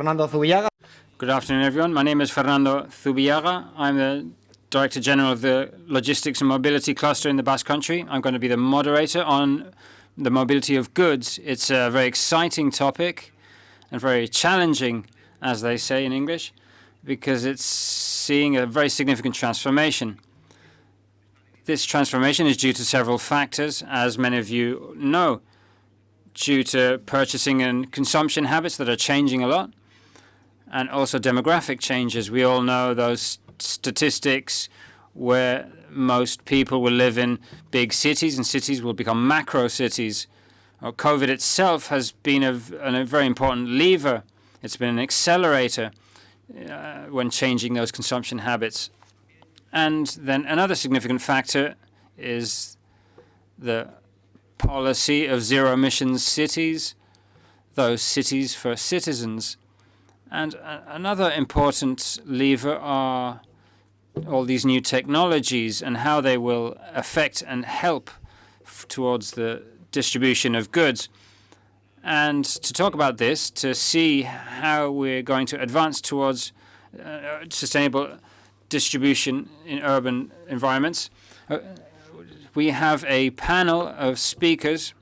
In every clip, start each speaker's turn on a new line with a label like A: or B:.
A: Fernando Zubillaga.
B: Good afternoon, everyone. My name is Fernando Zubillaga. I'm the Director General of the Logistics and Mobility Cluster in the Basque Country. I'm going to be the moderator on the mobility of goods. It's a very exciting topic and very challenging, as they say in English, because it's seeing a very significant transformation. This transformation is due to several factors, as many of you know, due to purchasing and consumption habits that are changing a lot, and also demographic changes. We all know those statistics where most people will live in big cities and cities will become macro cities. COVID itself has been a very important lever. It's been an accelerator when changing those consumption habits. And then another significant factor is the policy of zero-emission cities, those cities for citizens. And another important lever are all these new technologies and how they will affect and help towards the distribution of goods. And to talk about this, to see how we're going to advance towards sustainable distribution in urban environments, we have a panel of speakers,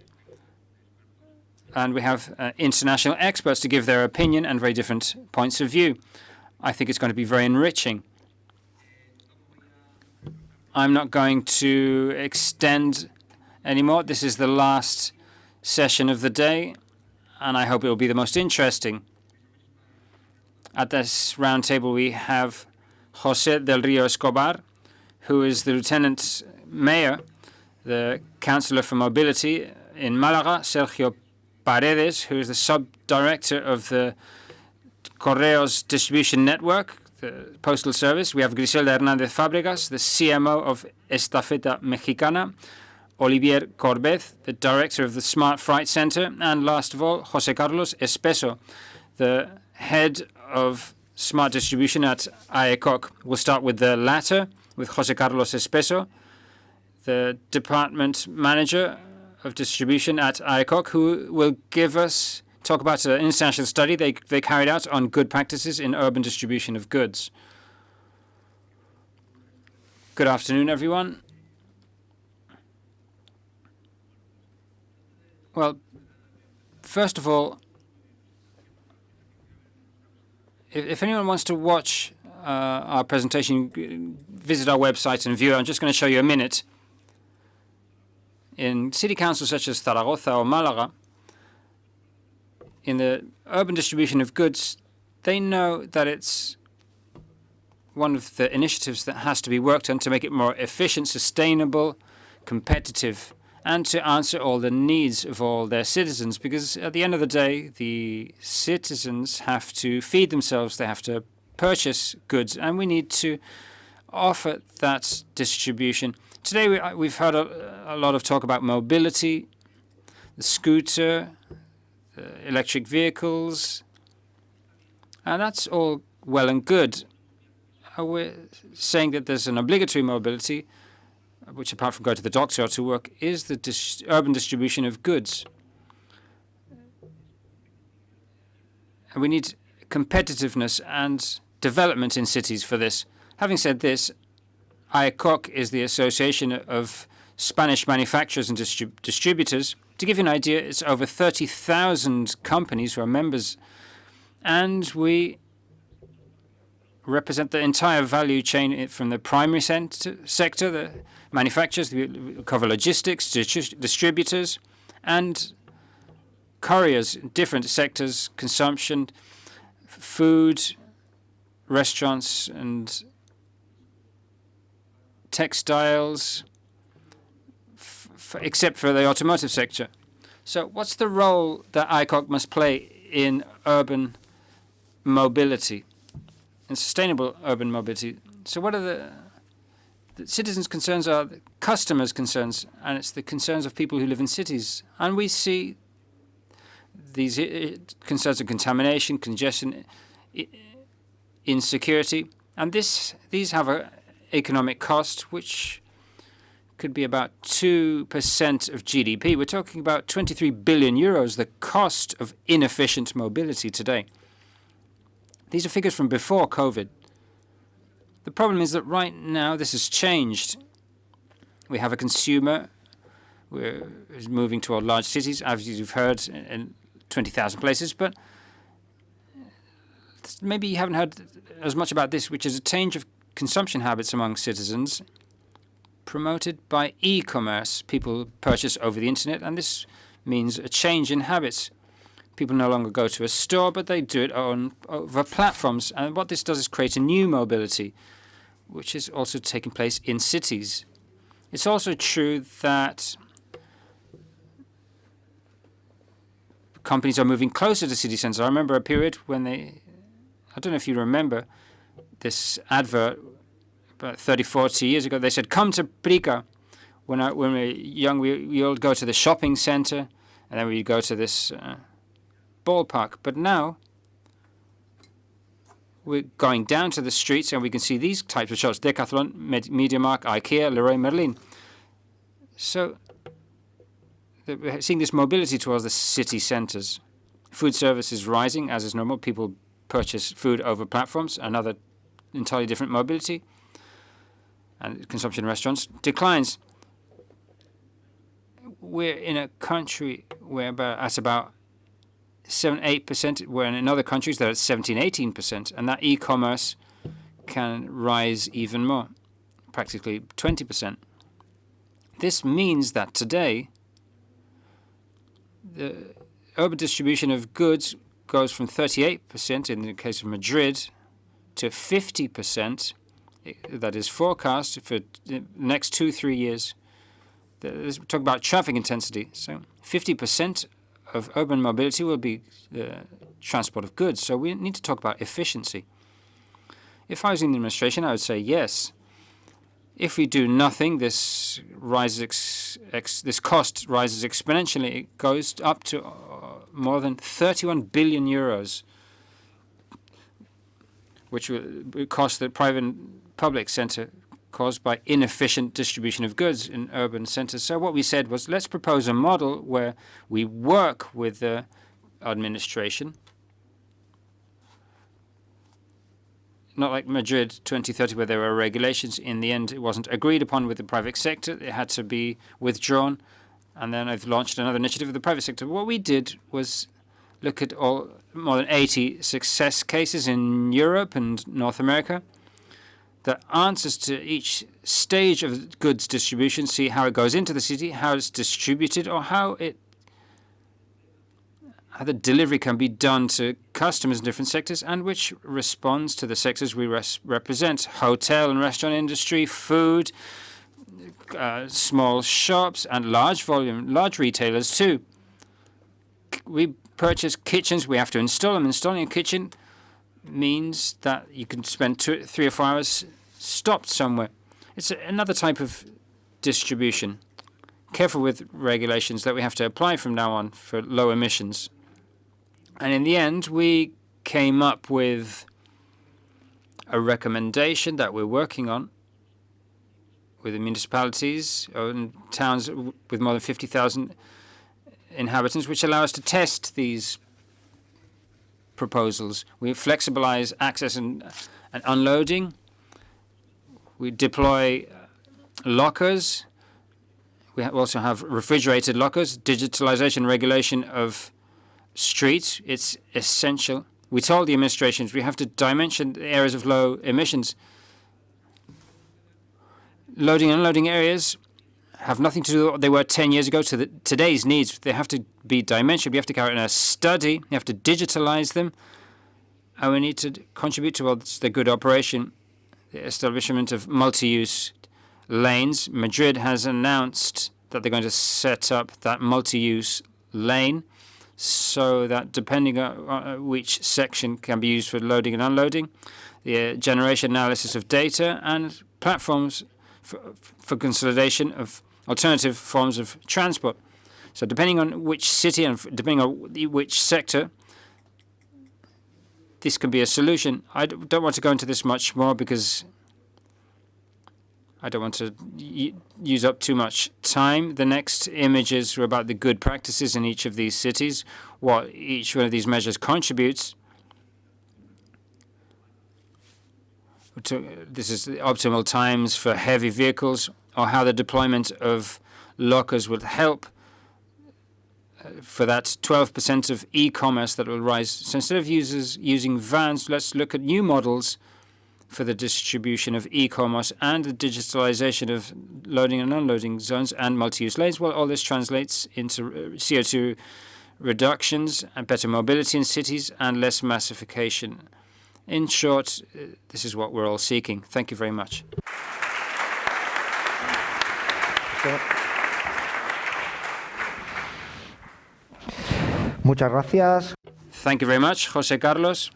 B: and we have international experts to give their opinion and very different points of view. I think it's going to be very enriching. I'm not going to extend anymore. This is the last session of the day, and I hope it will be the most interesting. At this round table, we have José del Río Escobar, who is the Lieutenant Mayor, the Councillor for Mobility in Málaga, Sergio Paredes, who is the Sub-Director of the Correos Distribution Network, the Postal Service. We have Griselda Hernández Fábregas, the CMO of Estafeta Mexicana, Olivier Corbez, the Director of the Smart Freight Center, and last of all, José Carlos Espeso, the Head of Smart Distribution at AECOC. We'll start with the latter, with José Carlos Espeso, the Department Manager of Distribution at AECOC, who will talk about an international study they carried out on good practices in urban distribution of goods. Good afternoon, everyone. Well, first of all, if anyone wants to watch our presentation, visit our website and view it. I'm just going to show you a minute. In city councils such as Zaragoza or Málaga, in the urban distribution of goods, they know that it's one of the initiatives that has to be worked on to make it more efficient, sustainable, competitive, and to answer all the needs of all their citizens. Because at the end of the day, the citizens have to feed themselves, they have to purchase goods, and we need to offer that distribution. Today we've heard a lot of talk about mobility, the scooter, the electric vehicles, and that's all well and good. We're saying that there's an obligatory mobility, which apart from going to the doctor or to work, is the urban distribution of goods. And we need competitiveness and development in cities for this. Having said this, AECOC is the Association of Spanish Manufacturers and Distributors. To give you an idea, it's over 30,000 companies who are members, and we represent the entire value chain from the primary sector, the manufacturers, we cover logistics, distributors, and couriers, different sectors, consumption, food, restaurants, and textiles, except for the automotive sector. So what's the role that AECOC must play in urban mobility, in sustainable urban mobility? So what are the citizens' concerns are the customers' concerns, and it's the concerns of people who live in cities. And we see these concerns of contamination, congestion, insecurity, and these have an economic cost which could be about 2% of GDP. We're talking about 23 billion euros, the cost of inefficient mobility today. These are figures from before COVID. The problem is that right now this has changed. We have a consumer who is moving toward large cities, as you've heard, in 20,000 places, but maybe you haven't heard as much about this, which is a change of consumption habits among citizens promoted by e-commerce. People purchase over the internet, and this means a change in habits. People no longer go to a store, but they do it over platforms. And what this does is create a new mobility, which is also taking place in cities. It's also true that companies are moving closer to city centers. I remember a period when I don't know if you remember this advert about 30, 40 years ago. They said, come to Prica. When we were young, we all go to the shopping center, and then we go to this ballpark. But now, we're going down to the streets, and we can see these types of shops: Decathlon, MediaMarkt, IKEA, Leroy Merlin. So we're seeing this mobility towards the city centers. Food service is rising, as is normal. People purchase food over platforms, another entirely different mobility. And consumption in restaurants declines. We're in a country where at about 7-8%, where in other countries they're at 17-18%, and that e-commerce can rise even more, practically 20%. This means that today the urban distribution of goods goes from 38% in the case of Madrid to 50% that is forecast for the next 2-3 years. We're talking about traffic intensity. So 50% of urban mobility will be the transport of goods. So we need to talk about efficiency. If I was in the administration, I would say yes. If we do nothing, this cost rises exponentially. It goes up to more than 31 billion euros, which will cost the private and public center, caused by inefficient distribution of goods in urban centers. So what we said was, let's propose a model where we work with the administration, not like Madrid 2030, where there were regulations. In the end, it wasn't agreed upon with the private sector. It had to be withdrawn. And then I've launched another initiative with the private sector. What we did was look at more than 80 success cases in Europe and North America. The answers to each stage of goods distribution, see how it goes into the city, how it's distributed, or how the delivery can be done to customers in different sectors, and which responds to the sectors we represent: hotel and restaurant industry, food, small shops, and large retailers too. We purchase kitchens. We have to install them. Installing a kitchen means that you can spend 3 or 4 hours stopped somewhere. It's another type of distribution. Careful with regulations that we have to apply from now on for low emissions. And in the end, we came up with a recommendation that we're working on with the municipalities and towns with more than 50,000 inhabitants, which allow us to test these proposals. We flexibilize access and unloading. We deploy lockers. We also have refrigerated lockers. Digitalization regulation of streets, it's essential. We told the administrations we have to dimension the areas of low emissions. Loading and unloading areas have nothing to do with what they were 10 years ago to today's needs. They have to be dimensioned. We have to carry out a study. We have to digitalize them. And we need to contribute towards the good operation, the establishment of multi-use lanes. Madrid has announced that they're going to set up that multi-use lane so that depending on which section can be used for loading and unloading, the generation analysis of data and platforms for consolidation of alternative forms of transport. So depending on which city and depending on which sector, this can be a solution. I don't want to go into this much more because I don't want to use up too much time. The next images are about the good practices in each of these cities, what each one of these measures contributes. This is the optimal times for heavy vehicles, or how the deployment of lockers will help for that 12% of e-commerce that will rise. So instead of users using vans, let's look at new models for the distribution of e-commerce and the digitalization of loading and unloading zones and multi-use lanes. Well, all this translates into CO2 reductions and better mobility in cities and less massification. In short, this is what we're all seeking. Thank you very much.
A: Muchas gracias.
B: Thank you very much, José Carlos.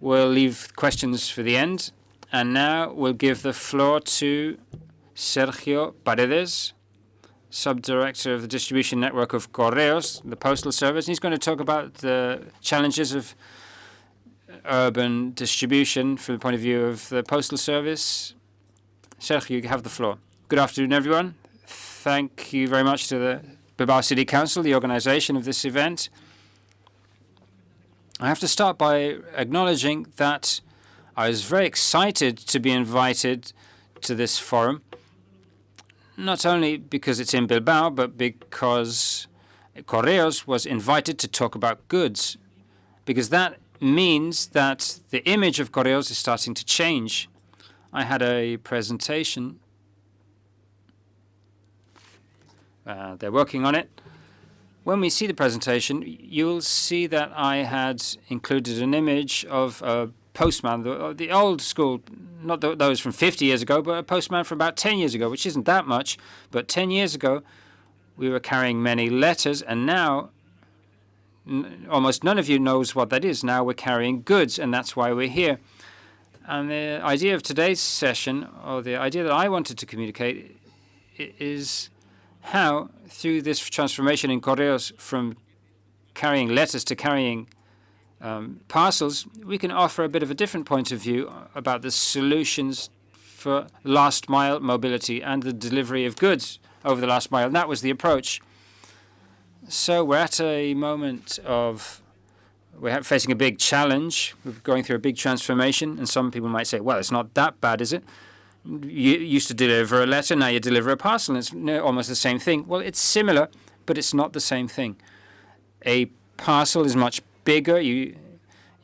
B: We'll leave questions for the end. And now we'll give the floor to Sergio Paredes, Subdirector of the Distribution Network of Correos, the Postal Service. And he's going to talk about the challenges of urban distribution from the point of view of the Postal Service. Sergio, you have the floor. Good afternoon, everyone. Thank you very much to the Bilbao City Council, the organization of this event. I have to start by acknowledging that I was very excited to be invited to this forum, not only because it's in Bilbao, but because Correos was invited to talk about goods, because that means that the image of Correos is starting to change. I had a presentation. They're working on it. When we see the presentation, you'll see that I had included an image of a postman, the old school, not those from 50 years ago, but a postman from about 10 years ago, which isn't that much. But 10 years ago, we were carrying many letters, and now almost none of you knows what that is. Now we're carrying goods, and that's why we're here. And the idea of today's session, or the idea that I wanted to communicate, is how, through this transformation in Correos from carrying letters to carrying parcels, we can offer a bit of a different point of view about the solutions for last mile mobility and the delivery of goods over the last mile. And that was the approach. So we're at a moment of, we're facing a big challenge. We're going through a big transformation. And some people might say, well, it's not that bad, is it? You used to deliver a letter, now you deliver a parcel, and it's almost the same thing. Well, it's similar, but it's not the same thing. A parcel is much bigger. You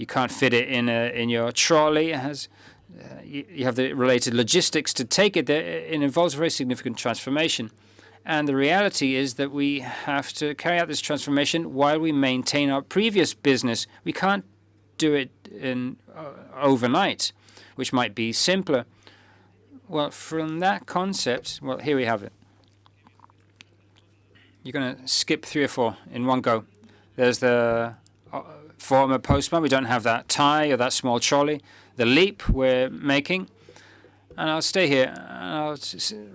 B: can't fit it in your trolley. It has you have the related logistics to take it there. It involves a very significant transformation. And the reality is that we have to carry out this transformation while we maintain our previous business. We can't do it overnight, which might be simpler. Well, from that concept, well, here we have it. You're going to skip 3 or 4 in one go. There's the former postman. We don't have that tie or that small trolley. The leap we're making. And I'll stay here and I'll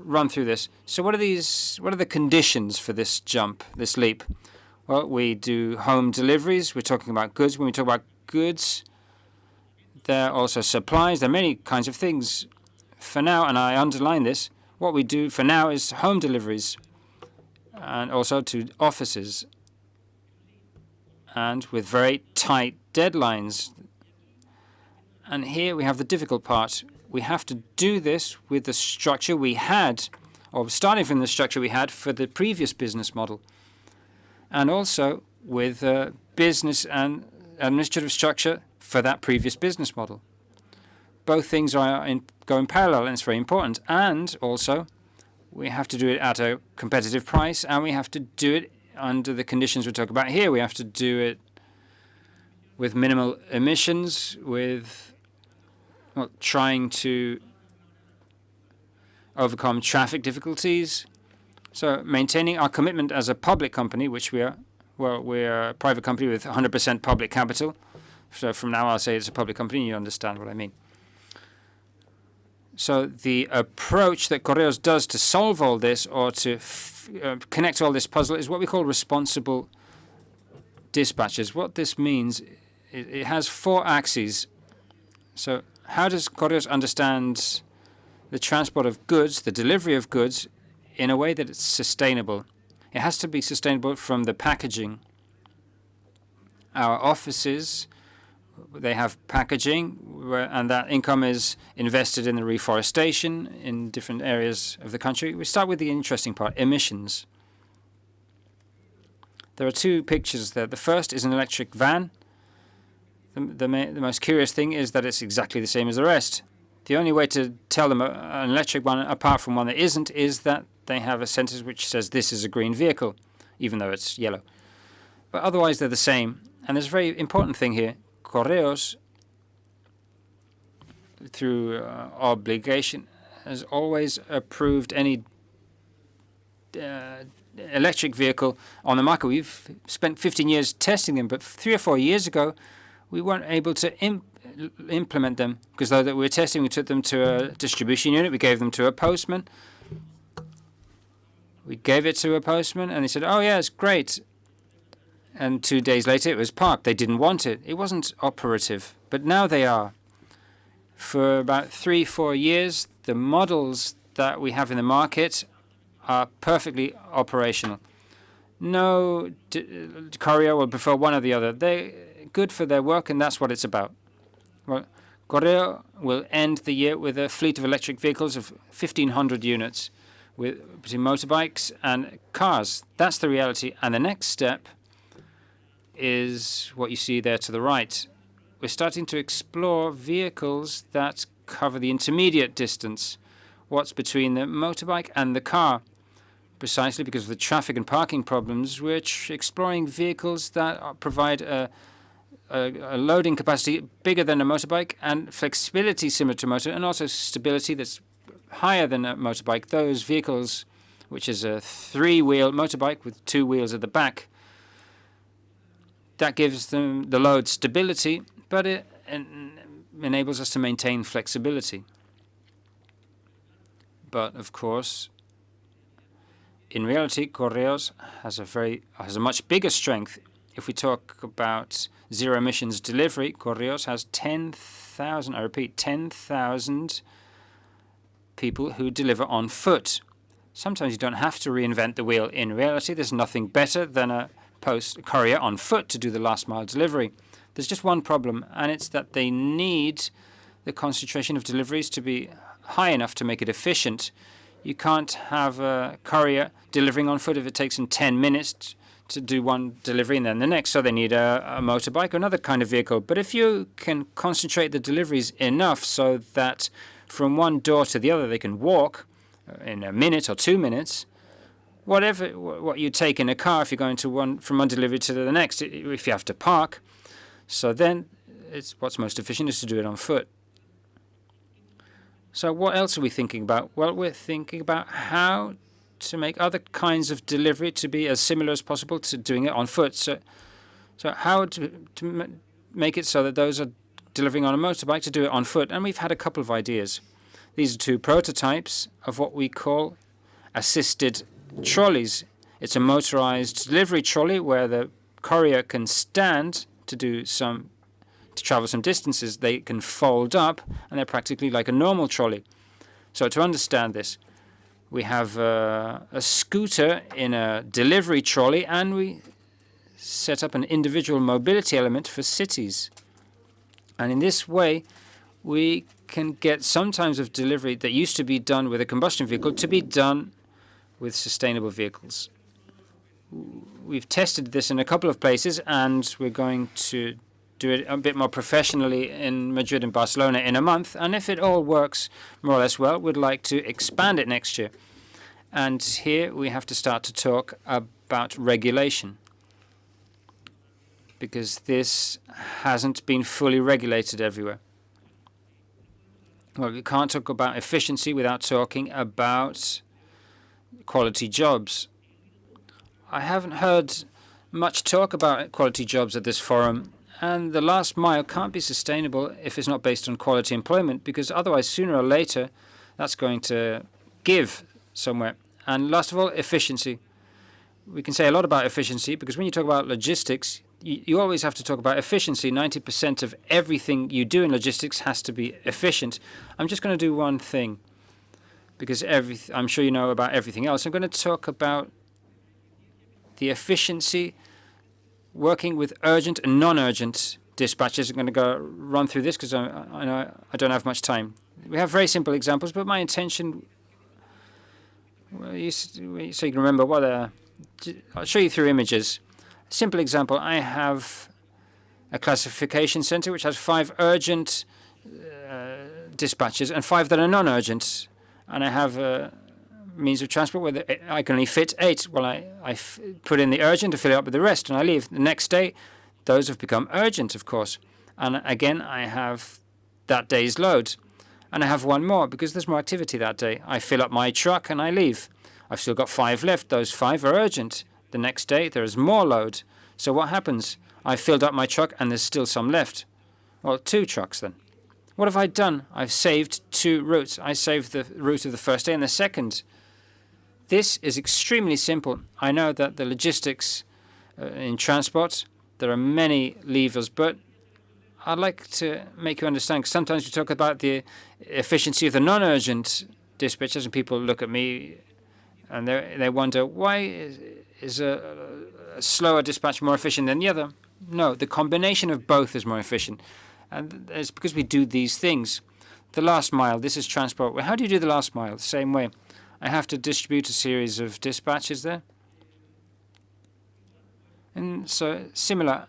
B: run through this. So what are the conditions for this jump, this leap? Well, we do home deliveries. We're talking about goods. When we talk about goods, there are also supplies. There are many kinds of things. For now, and I underline this, what we do for now is home deliveries and also to offices, and with very tight deadlines. And here we have the difficult part. We have to do this with the structure we had, or starting from the structure we had for the previous business model, and also with business and administrative structure for that previous business model. Both things go in parallel, and it's very important. And also, we have to do it at a competitive price, and we have to do it under the conditions we're talking about here. We have to do it with minimal emissions, with trying to overcome traffic difficulties. So maintaining our commitment as a public company, which we are. Well, we're a private company with 100% public capital. So from now I'll say it's a public company, and you understand what I mean. So the approach that Correos does to solve all this, or to connect all this puzzle, is what we call responsible dispatches. What this means, it has 4 axes. So how does Correos understand the transport of goods, the delivery of goods, in a way that it's sustainable? It has to be sustainable from the packaging. Our offices They have packaging, and that income is invested in the reforestation in different areas of the country. We start with the interesting part, emissions. There are two pictures there. The first is an electric van. The most curious thing is that it's exactly the same as the rest. The only way to tell them an electric one, apart from one that isn't, is that they have a sentence which says this is a green vehicle, even though it's yellow. But otherwise, they're the same. And there's a very important thing here. Correos, through obligation, has always approved any electric vehicle on the market. We've spent 15 years testing them, but 3 or 4 years ago, we weren't able to implement them because though that we were testing, we took them to a distribution unit, we gave them to a postman. We gave it to a postman, and he said, "Oh yeah, it's great." And 2 days later, it was parked. They didn't want it. It wasn't operative, but now they are. For about 3-4 years, the models that we have in the market are perfectly operational. No courier will prefer one or the other. They're good for their work, and that's what it's about. Well, Correo will end the year with a fleet of electric vehicles of 1,500 units, between motorbikes and cars. That's the reality. And the next step is what you see there to the right. We're starting to explore vehicles that cover the intermediate distance, what's between the motorbike and the car. Precisely because of the traffic and parking problems, we're exploring vehicles that provide a loading capacity bigger than a motorbike and flexibility similar to a motor, and also stability that's higher than a motorbike. Those vehicles, which is a 3-wheel motorbike with 2 wheels at the back, that gives them the load stability, but it enables us to maintain flexibility. But of course, in reality, Correos has a much bigger strength. If we talk about zero emissions delivery, Correos has 10,000, I repeat, 10,000 people who deliver on foot. Sometimes you don't have to reinvent the wheel. In reality, there's nothing better than a courier on foot to do the last mile delivery. There's just one problem, and it's that they need the concentration of deliveries to be high enough to make it efficient. You can't have a courier delivering on foot if it takes them 10 minutes to do one delivery and then the next. So they need a motorbike or another kind of vehicle. But if you can concentrate the deliveries enough so that from one door to the other they can walk in a minute or 2 minutes, what you take in a car if you're going from one delivery to the next, if you have to park. So then what's most efficient is to do it on foot. So what else are we thinking about? Well, we're thinking about how to make other kinds of delivery to be as similar as possible to doing it on foot. So how to make it so that those are delivering on a motorbike to do it on foot. And we've had a couple of ideas. These are 2 prototypes of what we call assisted trolleys. It's a motorized delivery trolley where the courier can stand to travel some distances. They can fold up, and they're practically like a normal trolley. So to understand this, we have a scooter in a delivery trolley, and we set up an individual mobility element for cities. And in this way, we can get some types of delivery that used to be done with a combustion vehicle to be done with sustainable vehicles. We've tested this in a couple of places, and we're going to do it a bit more professionally in Madrid and Barcelona in a month. And if it all works more or less well, we'd like to expand it next year. And here we have to start to talk about regulation, because this hasn't been fully regulated everywhere. Well, we can't talk about efficiency without talking about quality jobs. I haven't heard much talk about quality jobs at this forum, and the last mile can't be sustainable if it's not based on quality employment, because otherwise, sooner or later, that's going to give somewhere. And last of all, efficiency. We can say a lot about efficiency, because when you talk about logistics, you always have to talk about efficiency. 90% of everything you do in logistics has to be efficient. I'm just going to do one thing, because I'm sure you know about everything else. I'm going to talk about the efficiency working with urgent and non-urgent dispatches. I'm going to run through this because I know I don't have much time. We have very simple examples, but my intention, well, so you can remember what I'll show you through images. Simple example, I have a classification center which has 5 urgent dispatches and 5 that are non-urgent. And I have a means of transport where I can only fit 8. Well, I put in the urgent to fill it up with the rest, and I leave. The next day, those have become urgent, of course. And again, I have that day's load. And I have one more because there's more activity that day. I fill up my truck and I leave. I've still got 5 left. Those 5 are urgent. The next day, there is more load. So what happens? I filled up my truck and there's still some left. Well, 2 trucks then. What have I done? I've saved 2 routes. I saved the route of the first day and the second. This is extremely simple. I know that the logistics in transport, there are many levers, but I'd like to make you understand, because sometimes we talk about the efficiency of the non-urgent dispatches, and people look at me and they wonder, why is a slower dispatch more efficient than the other? No, the combination of both is more efficient. And it's because we do these things. The last mile, this is transport. Well, how do you do the last mile? The same way. I have to distribute a series of dispatches there. And so similar,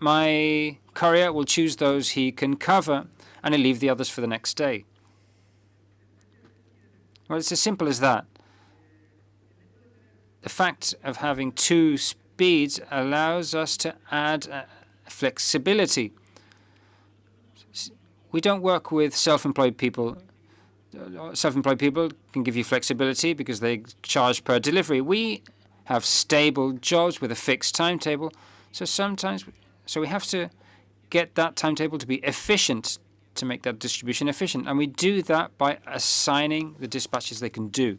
B: my courier will choose those he can cover and he'll leave the others for the next day. Well, it's as simple as that. The fact of having 2 speeds allows us to add flexibility. We don't work with self-employed people. Self-employed people can give you flexibility because they charge per delivery. We have stable jobs with a fixed timetable. So we have to get that timetable to be efficient to make that distribution efficient. And we do that by assigning the dispatches they can do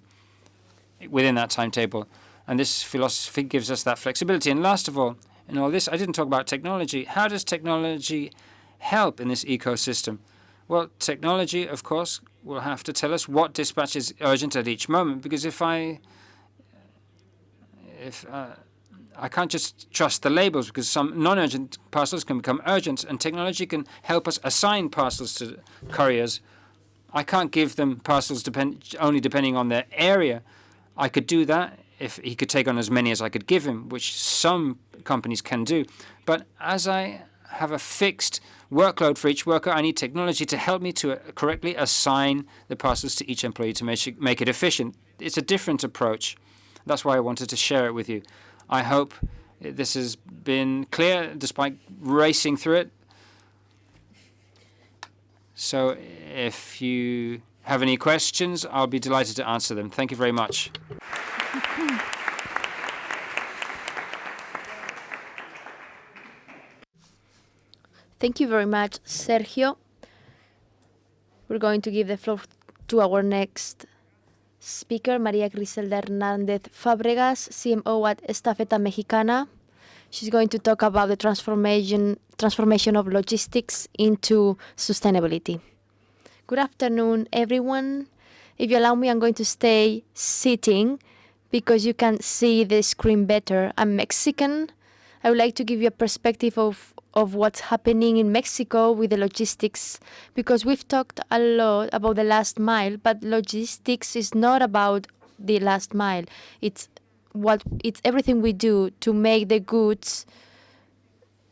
B: within that timetable. And this philosophy gives us that flexibility. And last of all, in all this, I didn't talk about technology. How does technology help in this ecosystem? Well, technology, of course, will have to tell us what dispatch is urgent at each moment, because if I can't just trust the labels, because some non-urgent parcels can become urgent, and technology can help us assign parcels to couriers. I can't give them parcels only depending on their area. I could do that if he could take on as many as I could give him, which some companies can do. But as I have a fixed workload for each worker, I need technology to help me to correctly assign the parcels to each employee to make it efficient. It's a different approach. That's why I wanted to share it with you. I hope this has been clear despite racing through it. So if you have any questions, I'll be delighted to answer them. Thank you very much.
C: Thank you very much, Sergio. We're going to give the floor to our next speaker, María Griselda Hernández Fábregas, CMO at Estafeta Mexicana. She's going to talk about the transformation of logistics into sustainability. Good afternoon, everyone. If you allow me, I'm going to stay sitting because you can see the screen better. I'm Mexican. I would like to give you a perspective of what's happening in Mexico with the logistics, because we've talked a lot about the last mile, but logistics is not about the last mile. It's everything we do to make the goods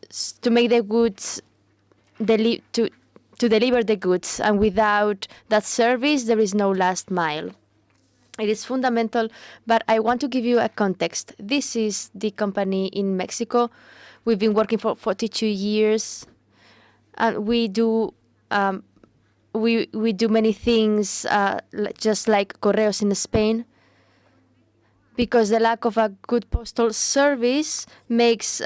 C: to deliver the goods, and without that service there is no last mile. It is fundamental, but I want to give you a context. This is the company in Mexico. We've been working for 42 years, and we do many things just like Correos in Spain, because the lack of a good postal service makes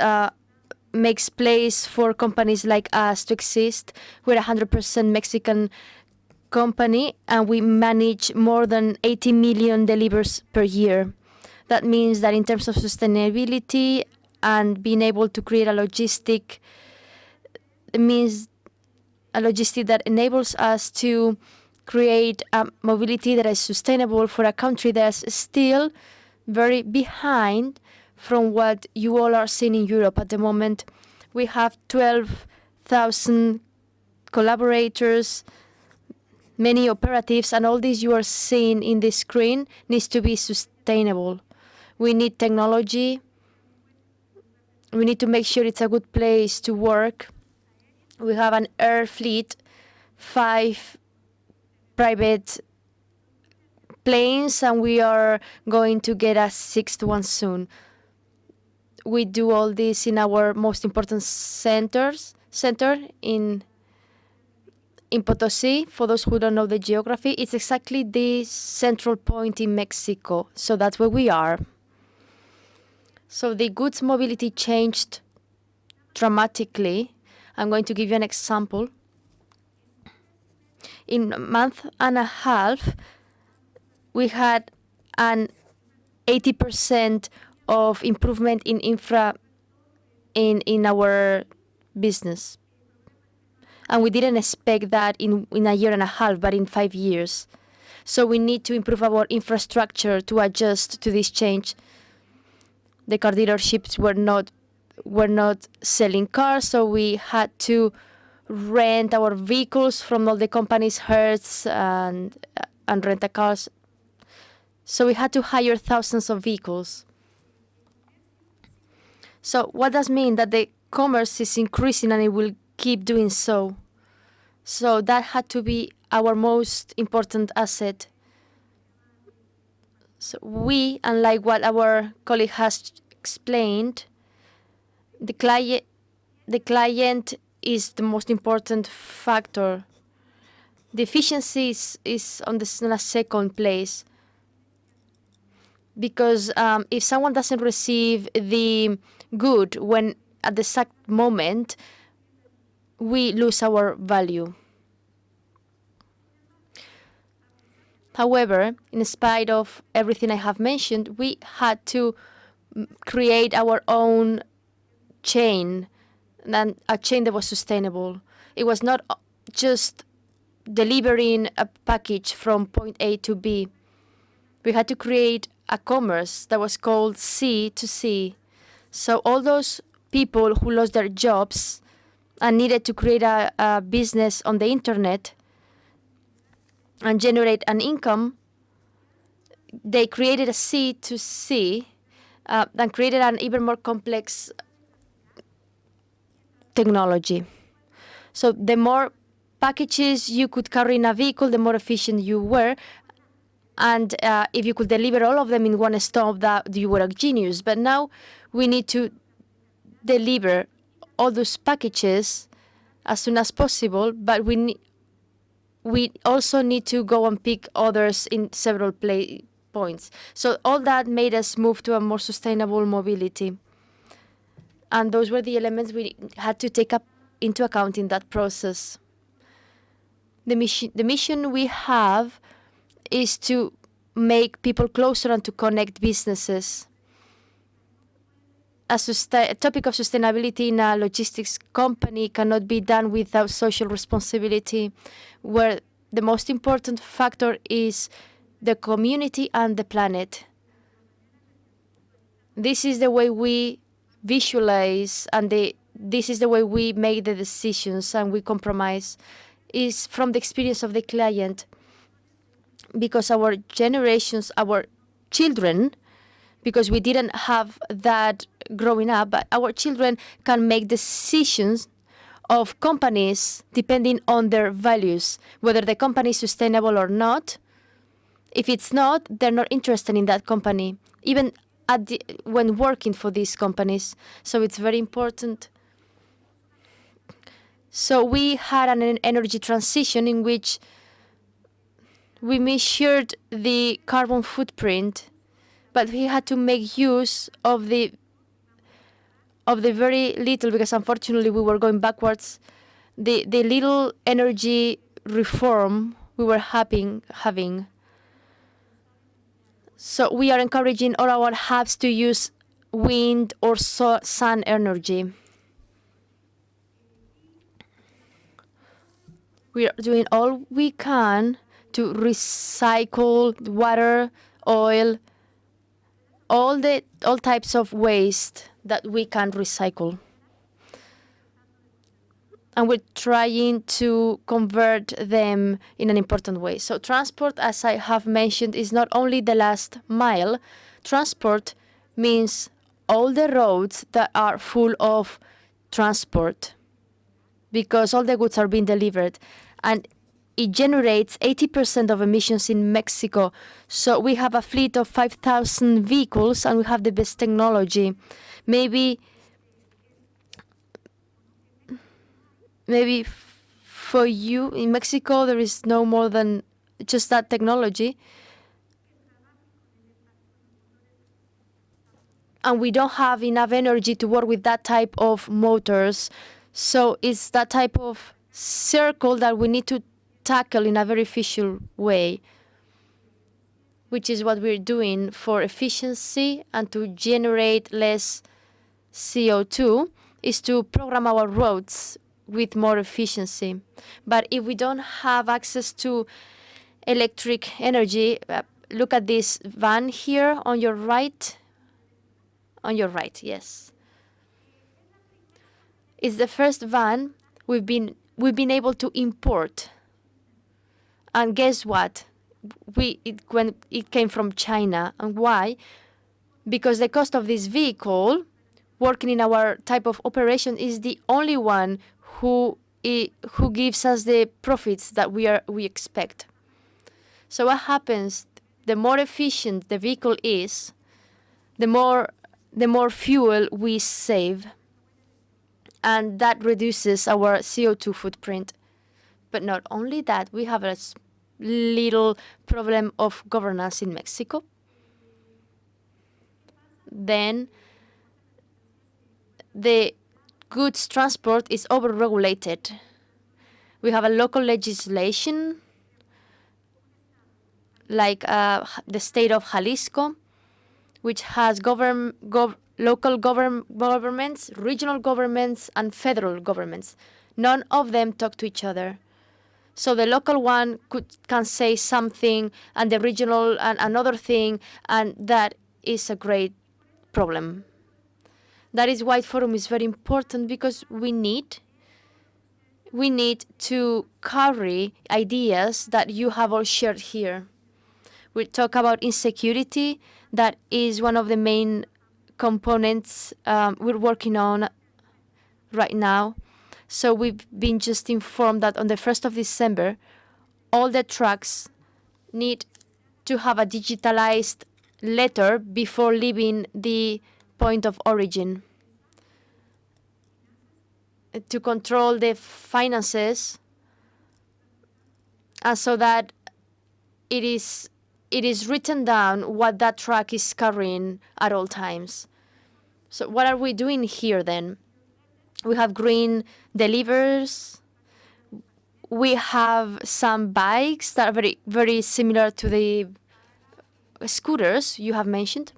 C: place for companies like us to exist. We're a 100% Mexican company, and we manage more than 80 million deliveries per year. That means that in terms of sustainability and being able to create a logistic, it means a logistic that enables us to create a mobility that is sustainable for a country that's still very behind from what you all are seeing in Europe at the moment. We have 12,000 collaborators, many operatives, and all this you are seeing in the screen needs to be sustainable. We need technology. We need to make sure it's a good place to work. We have an air fleet, 5 private planes, and we are going to get a 6th one soon. We do all this in our most important center in Potosí. For those who don't know the geography, it's exactly the central point in Mexico. So that's where we are. So the goods mobility changed dramatically. I'm going to give you an example. In a month and a half, we had an 80% of improvement in infra in our business. And we didn't expect that in a year and a half, but in 5 years. So we need to improve our infrastructure to adjust to this change. The car dealerships were not selling cars, so we had to rent our vehicles from all the companies, Hertz and rent-a-cars. So we had to hire thousands of vehicles. So what does mean? That the commerce is increasing and it will keep doing so. So that had to be our most important asset. So we, unlike what our colleague has explained, the client is the most important factor. The efficiency is on a second place. Because if someone doesn't receive the good when at the exact moment, we lose our value. However, in spite of everything I have mentioned, we had to create our own chain, and a chain that was sustainable. It was not just delivering a package from point A to B. We had to create a commerce that was called C to C. So all those people who lost their jobs and needed to create a business on the internet and generate an income, they created a C to C and created an even more complex technology. So the more packages you could carry in a vehicle, the more efficient you were. And if you could deliver all of them in one stop, that you were a genius. But now we need to deliver all those packages as soon as possible, but we also need to go and pick others in several points. So all that made us move to a more sustainable mobility. And those were the elements we had to take up into account in that process. The mission we have is to make people closer and to connect businesses. A topic of sustainability in a logistics company cannot be done without social responsibility, where the most important factor is the community and the planet. This is the way we visualize, and this is the way we make the decisions and we compromise, is from the experience of the client. Because our generations, our children, because we didn't have that growing up, but our children can make decisions of companies depending on their values, whether the company is sustainable or not. If it's not, they're not interested in that company, even when working for these companies. So it's very important. So we had an energy transition in which we measured the carbon footprint, but we had to make use of the very little, because unfortunately we were going backwards, the little energy reform we were having. So we are encouraging all our hubs to use wind or sun energy. We are doing all we can to recycle water, oil, all types of waste that we can recycle. and we're trying to convert them in an important way. So transport, as I have mentioned, is not only the last mile. Transport means all the roads that are full of transport, because all the goods are being delivered. And it generates 80% of emissions in Mexico. So we have a fleet of 5,000 vehicles, and we have the best technology. Maybe for you in Mexico, there is no more than just that technology. And we don't have enough energy to work with that type of motors. So it's that type of circle that we need to tackle in a very efficient way, which is what we're doing for efficiency and to generate less CO2, is to program our roads with more efficiency. But if we don't have access to electric energy, look at this van here on your right. On your right, yes. It's the first van we've been able to import. And guess what? When it came from China. And why? Because the cost of this vehicle working in our type of operation is the only one who gives us the profits that we expect. So what happens? The more efficient the vehicle is, the more fuel we save, and that reduces our CO2 footprint. But not only that, we have a little problem of governance in Mexico. Then the goods transport is over-regulated. We have a local legislation like the state of Jalisco, which has local governments, regional governments, and federal governments. None of them talk to each other. So the local one can say something, and the regional and another thing, and that is a great problem. That is why Forum is very important, because we need to carry ideas that you have all shared here. We talk about insecurity. That is one of the main components we're working on right now. So we've been just informed that on the 1st of December, all the trucks need to have a digitalized letter before leaving the point of origin to control the finances, and so that it is written down what that truck is carrying at all times. So what are we doing here then? We have green delivers. We have some bikes that are very, very similar to the scooters you have mentioned,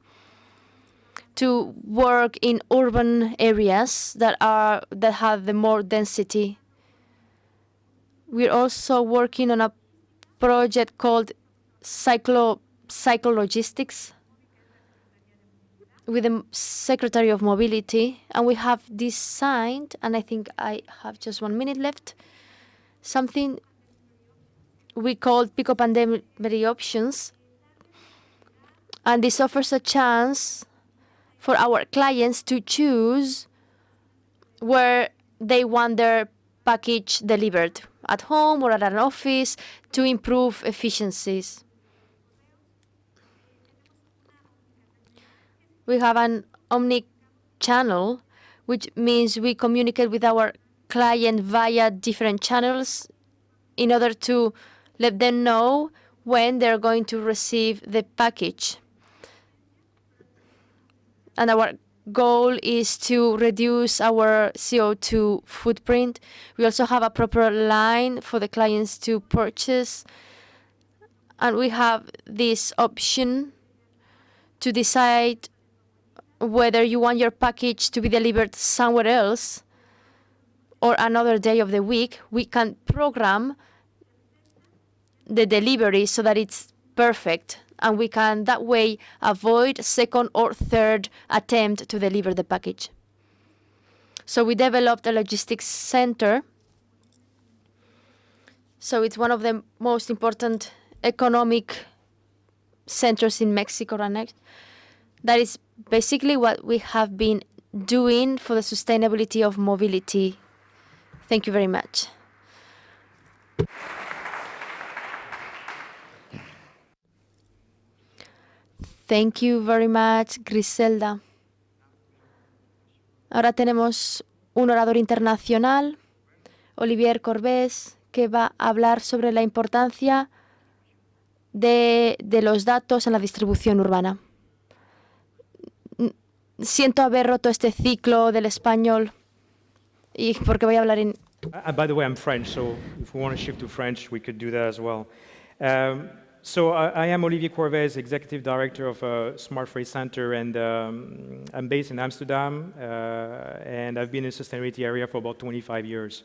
C: to work in urban areas that have the more density. We're also working on a project called cycle logistics with the Secretary of Mobility, and we have designed, and I think I have just 1 minute left, something we called pick-up and delivery options. And this offers a chance for our clients to choose where they want their package delivered, at home or at an office, to improve efficiencies. We have an omni-channel, which means we communicate with our client via different channels in order to let them know when they're going to receive the package. And our goal is to reduce our CO2 footprint. We also have a proper line for the clients to purchase. And we have this option to decide whether you want your package to be delivered somewhere else or another day of the week. We can program the delivery so that it's perfect, and we can that way avoid second or third attempt to deliver the package. So we developed a logistics center So it's one of the most important economic centers in Mexico right now. That is basically what we have been doing for the sustainability of mobility. Thank you very much. Thank you very much, Griselda. Ahora tenemos un orador internacional, Olivier Corbés, que va a hablar sobre la importancia de los datos en la distribución urbana. Siento haber roto este ciclo del español y porque voy a hablar en...
D: By the way, I'm French, so if we want to shift to French, we could do that as well. So I am Olivier Corvès, Executive Director of Smart Freight Center, and I'm based in Amsterdam, and I've been in the sustainability area for about 25 years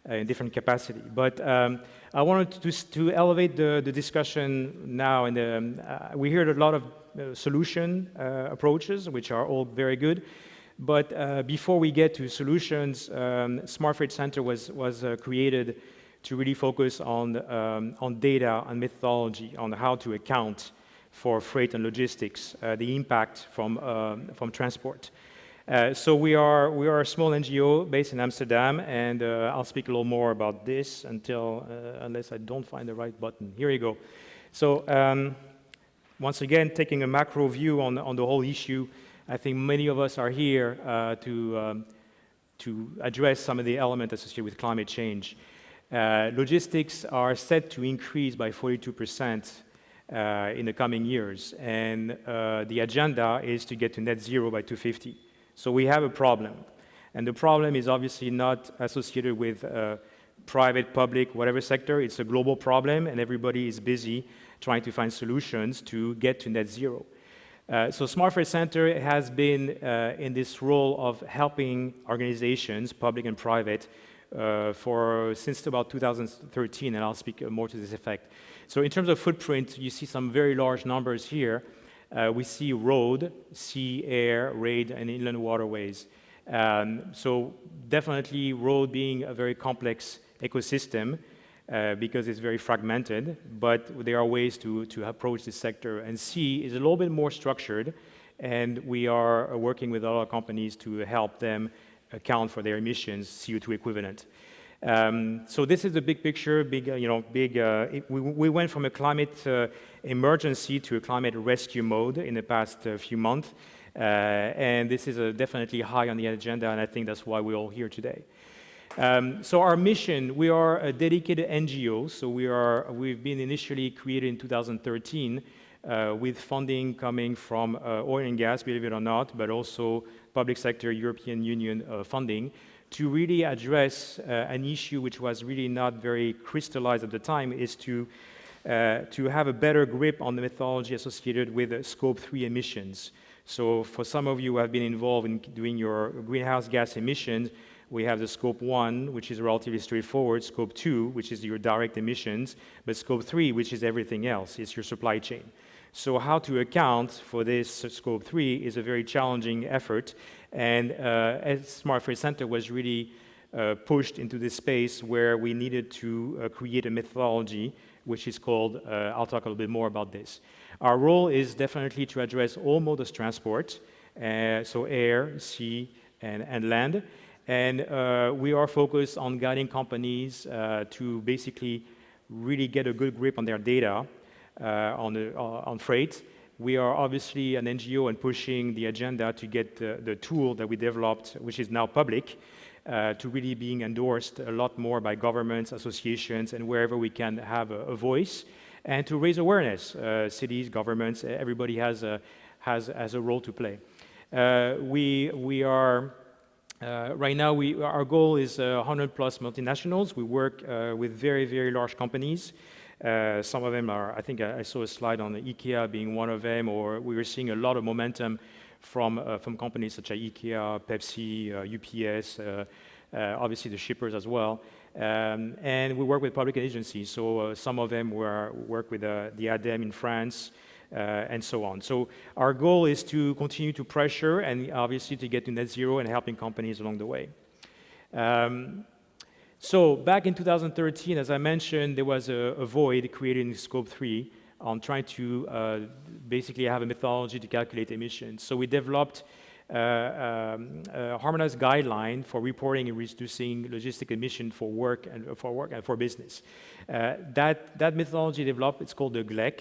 D: in different capacity. But I wanted to elevate the discussion now, and we heard a lot of solution approaches, which are all very good. But before we get to solutions, Smart Freight Center was created to really focus on data and methodology, on how to account for freight and logistics, the impact from transport. So we are a small NGO based in Amsterdam, and I'll speak a little more about this unless I don't find the right button. Here you go. So once again, taking a macro view on the whole issue, I think many of us are here to address some of the elements associated with climate change. Logistics are set to increase by 42% in the coming years, and the agenda is to get to net zero by 2050. So we have a problem, and the problem is obviously not associated with private, public, whatever sector. It's a global problem, and everybody is busy trying to find solutions to get to net zero. So Smart Freight Center has been in this role of helping organizations, public and private, since about 2013, and I'll speak more to this effect. So in terms of footprint, you see some very large numbers here. We see road, sea, air, rail, and inland waterways. So definitely road being a very complex ecosystem because it's very fragmented, but there are ways to approach this sector. And sea is a little bit more structured, and we are working with a lot of companies to help them account for their emissions, CO2 equivalent. So this is the big picture. We went from a climate emergency to a climate rescue mode in the past few months, and this is definitely high on the agenda, and I think that's why we're all here today. So our mission, we are a dedicated NGO, so we've been initially created in 2013 with funding coming from oil and gas, believe it or not, but also public sector, European Union funding, to really address an issue which was really not very crystallized at the time, is to have a better grip on the methodology associated with Scope 3 emissions. So for some of you who have been involved in doing your greenhouse gas emissions, we have the Scope 1, which is relatively straightforward, Scope 2, which is your direct emissions, but Scope 3, which is everything else, it's your supply chain. So how to account for this Scope 3 is a very challenging effort, and as Smart Freight Center was really pushed into this space where we needed to create a methodology, which is called, I'll talk a little bit more about this. Our role is definitely to address all modes of transport, so air, sea, and land, and we are focused on guiding companies to basically really get a good grip on their data, on freight. We are obviously an NGO and pushing the agenda to get the tool that we developed, which is now public, to really being endorsed a lot more by governments, associations, and wherever we can have a voice, and to raise awareness. Cities, governments, everybody has a role to play. We are right now. Our goal is 100 plus multinationals. We work with very, very large companies. Some of them are, I think I saw a slide on IKEA being one of them, or we were seeing a lot of momentum from companies such as IKEA, Pepsi, UPS, obviously the shippers as well. And we work with public agencies, so some of them work with the ADEME in France, and so on. So our goal is to continue to pressure and obviously to get to net zero and helping companies along the way. So back in 2013, as I mentioned, there was a void created in Scope 3 on trying to basically have a methodology to calculate emissions. So we developed a harmonized guideline for reporting and reducing logistic emission for work and for business. That methodology developed, it's called the GLEC.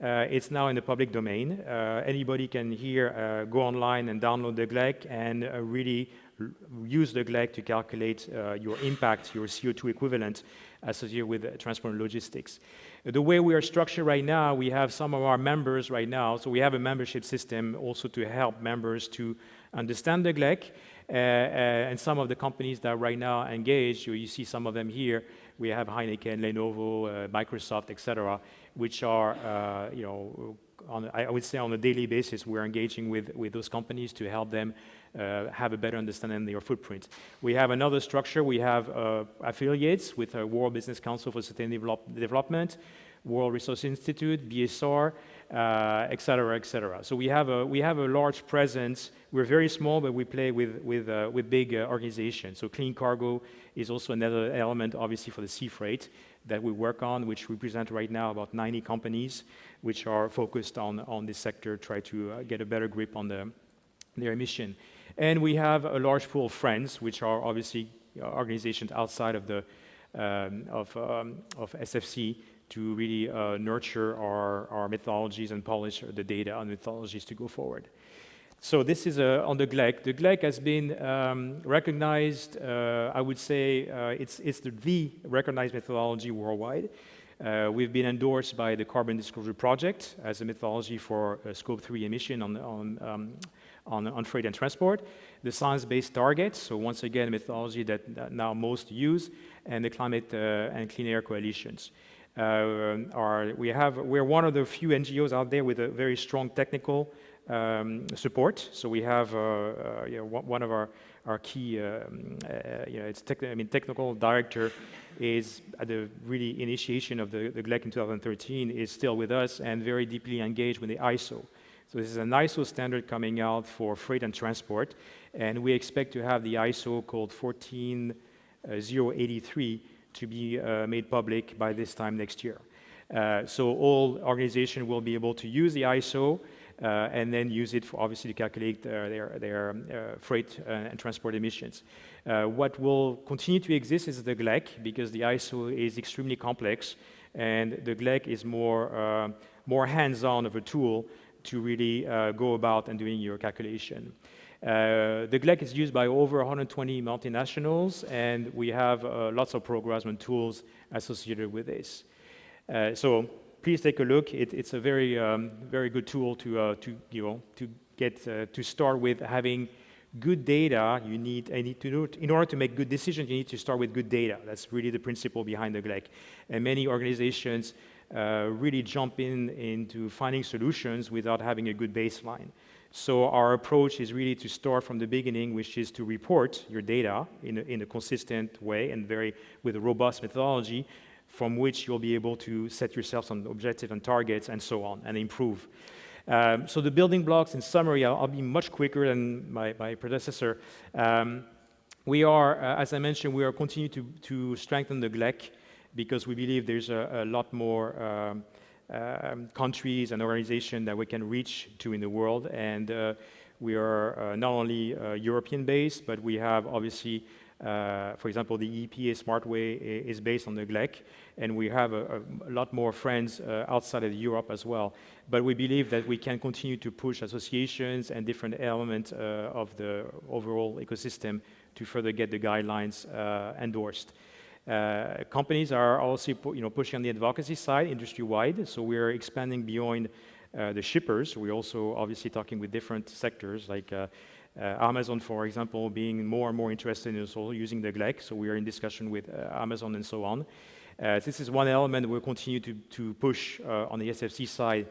D: It's now in the public domain. Anybody can here go online and download the GLEC and really use the GLEC to calculate your impact, your CO2 equivalent associated with transport and logistics. The way we are structured right now, we have some of our members right now, so we have a membership system also to help members to understand the GLEC, and some of the companies that right now engage, you see some of them here, we have Heineken, Lenovo, Microsoft, etc., which are, I would say on a daily basis, we're engaging with those companies to help them have a better understanding of their footprint. We have another structure. We have affiliates with World Business Council for Sustainable Development, World Resource Institute, BSR, et cetera, et cetera. So we have a large presence. We're very small, but we play with big organizations. So clean cargo is also another element, obviously, for the sea freight that we work on, which represent right now about 90 companies, which are focused on this sector, try to get a better grip on their emission. And we have a large pool of friends, which are obviously organizations outside of the of SFC to really nurture our methodologies and polish the data on methodologies to go forward. So this is on the GLEC. The GLEC has been recognized, I would say, it's the recognized methodology worldwide. We've been endorsed by the Carbon Disclosure Project as a methodology for Scope 3 emission on freight and transport. The science-based targets, so once again, a methodology that now most use, and the Climate and Clean Air Coalitions. We're one of the few NGOs out there with a very strong technical support. So we have one of our key, technical director is at the really initiation of the GLEC in 2013 is still with us and very deeply engaged with the ISO. So this is an ISO standard coming out for freight and transport, and we expect to have the ISO called 14083 to be made public by this time next year. So all organizations will be able to use the ISO and then use it for obviously to calculate their freight and transport emissions. What will continue to exist is the GLEC, because the ISO is extremely complex, and the GLEC is more hands-on of a tool to really go about and doing your calculation. The GLEC is used by over 120 multinationals, and we have lots of programs and tools associated with this. So please take a look. It's a very good tool to start with having good data. In order to make good decisions, you need to start with good data. That's really the principle behind the GLEC. And many organizations really jump into finding solutions without having a good baseline. So our approach is really to start from the beginning, which is to report your data in a consistent way and with a robust methodology, from which you'll be able to set yourself some objectives and targets and so on, and improve. So the building blocks, in summary, I'll be much quicker than my predecessor. We are, as I mentioned, we are continuing to strengthen the GLEC, because we believe there's a lot more countries and organizations that we can reach to in the world. And we are not only European-based, but we have obviously, for example, the EPA Smart Way is based on the GLEC, and we have a lot more friends outside of Europe as well. But we believe that we can continue to push associations and different elements of the overall ecosystem to further get the guidelines endorsed. Companies are also pushing on the advocacy side industry-wide, so we're expanding beyond the shippers. We're also obviously talking with different sectors, like Amazon, for example, being more and more interested in also using the GLEC, so we are in discussion with Amazon and so on. This is one element we'll continue to push on the SFC side.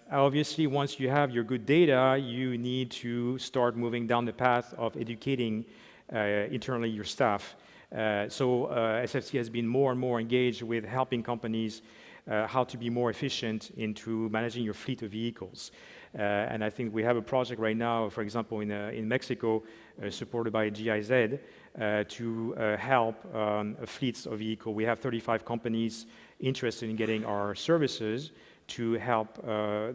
D: Obviously, once you have your good data, you need to start moving down the path of educating internally your staff. So SFC has been more and more engaged with helping companies how to be more efficient into managing your fleet of vehicles. And I think we have a project right now, for example, in Mexico, supported by GIZ, to help fleets of vehicles. We have 35 companies interested in getting our services to help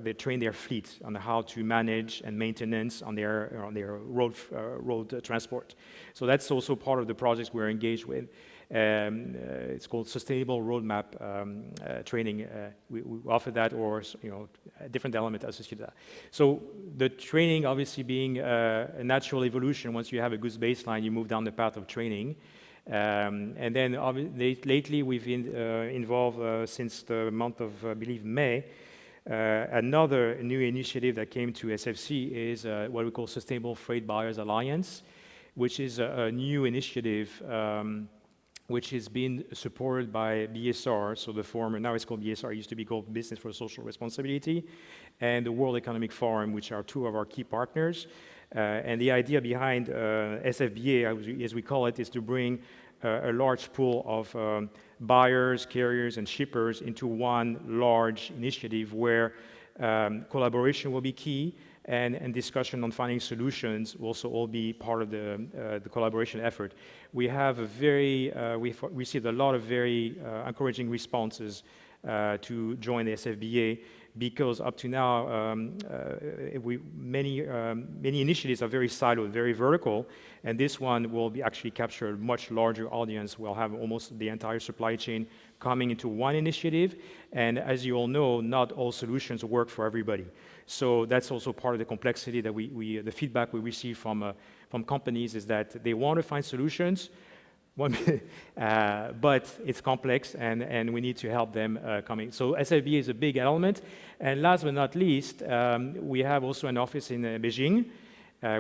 D: they train their fleet on how to manage and maintenance on their road transport. So that's also part of the projects we're engaged with. It's called Sustainable Roadmap Training. We offer that, or a different element associated to that. So the training, obviously, being a natural evolution. Once you have a good baseline, you move down the path of training. And then lately, we've been involved since the month of, I believe, May. Another new initiative that came to SFC is what we call Sustainable Freight Buyers Alliance, which is a new initiative which has been supported by BSR, so the former, now it's called BSR, it used to be called Business for Social Responsibility, and the World Economic Forum, which are two of our key partners. And the idea behind SFBA, as we call it, is to bring a large pool of buyers, carriers, and shippers into one large initiative where collaboration will be key, and discussion on finding solutions will also all be part of the collaboration effort. We have we've received a lot of very encouraging responses to join the SFBA, because up to now, many initiatives are very siloed, very vertical, and this one will be actually capture a much larger audience. We'll have almost the entire supply chain coming into one initiative, and as you all know, not all solutions work for everybody. So that's also part of the complexity that the feedback we receive from companies is that they want to find solutions, but it's complex, and we need to help them coming. So SFB is a big element. And last but not least, we have also an office in Beijing,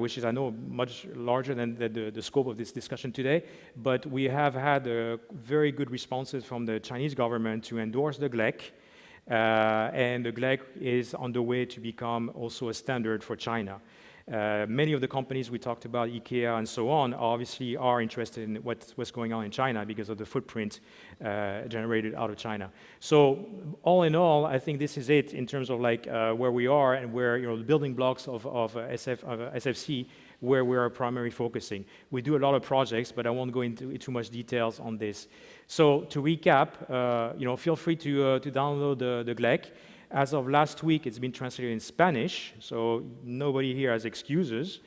D: which is, I know, much larger than the scope of this discussion today. But we have had very good responses from the Chinese government to endorse the GLEC. And the GLEC is on the way to become also a standard for China. Many of the companies we talked about, IKEA and so on, obviously are interested in what's going on in China because of the footprint generated out of China. So all in all, I think this is it in terms of where we are and where the building blocks of SFC, where we are primarily focusing. We do a lot of projects, but I won't go into too much details on this. So to recap, feel free to download the GLEC. As of last week, it's been translated in Spanish, so nobody here has excuses.